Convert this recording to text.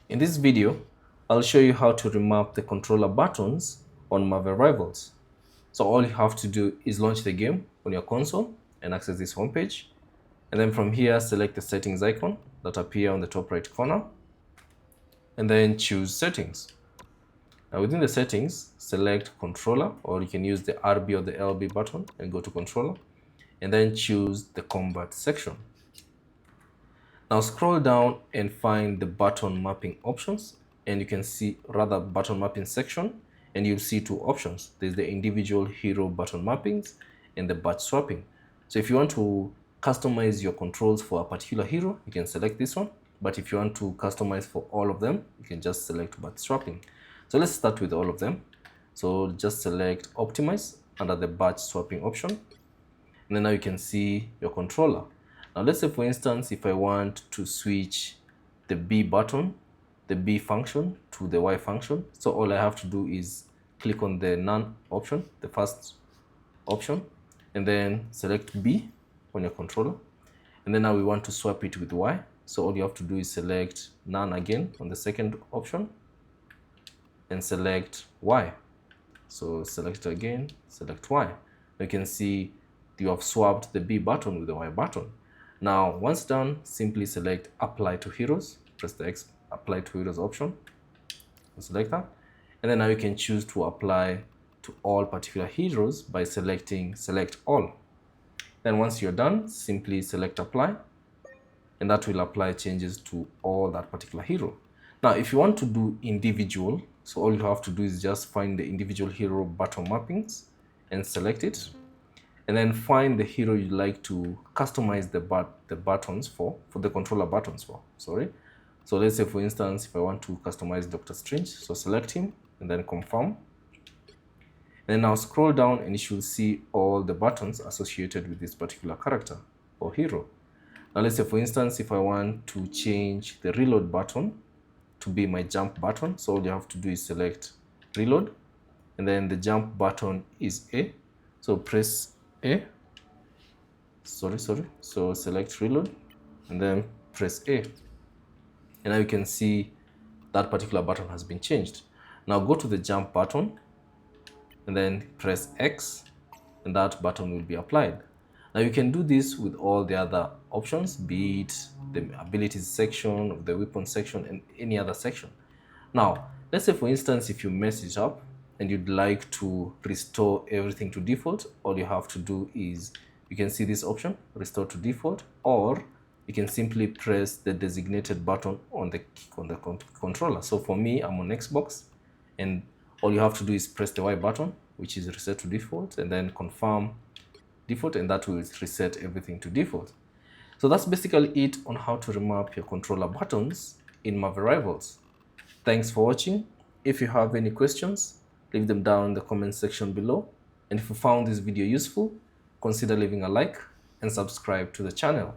In this video, I'll show you how to remap the controller buttons on Marvel Rivals. So all you have to do is launch the game on your console and access this homepage. And then from here, select the settings icon that appear on the top right corner. And then choose settings. Now within the settings, select controller, or you can use the RB or the LB button and go to controller. And then choose the combat section. Now scroll down and find the button mapping options, and you can see button mapping section, and you'll see two options. There's the individual hero button mappings and the batch swapping. So if you want to customize your controls for a particular hero, you can select this one. But if you want to customize for all of them, you can just select batch swapping. So let's start with all of them. So just select optimize under the batch swapping option. And then now you can see your controller. Now let's say, for instance, if I want to switch the B button, the B function to the Y function, so all I have to do is click on the none option, the first option, and then select B on your controller. And then now we want to swap it with Y. So all you have to do is select none again on the second option and select Y. So select it again, select Y. You can see you have swapped the B button with the Y button. Now, once done, simply select Apply to Heroes. Press the Apply to Heroes option. Select that. And then now you can choose to apply to all particular heroes by selecting Select All. Then once you're done, simply select Apply. And that will apply changes to all that particular hero. Now, if you want to do individual, so all you have to do is just find the individual hero button mappings and select it. And then find the hero you'd like to customize the buttons for the controller buttons for, sorry. So let's say, for instance, if I want to customize Doctor Strange, so select him and then confirm. And now scroll down and you should see all the buttons associated with this particular character or hero. Now let's say, for instance, if I want to change the reload button to be my jump button, so all you have to do is select reload, and then the jump button is A. So press A, so select reload and then press A, and now you can see that particular button has been changed. Now go to the jump button and then press X, and that button will be applied. Now you can do this with all the other options, be it the abilities section, of the weapon section, and any other section. Now let's say, for instance, if you mess it up and you'd like to restore everything to default, all you have to do is, you can see this option, restore to default, or you can simply press the designated button on the controller. So for me, I'm on Xbox, and all you have to do is press the Y button, which is reset to default, and then confirm default, and that will reset everything to default. So that's basically it on how to remap your controller buttons in Marvel Rivals. Thanks for watching. If you have any questions, leave them down in the comment section below. And if you found this video useful, consider leaving a like and subscribe to the channel.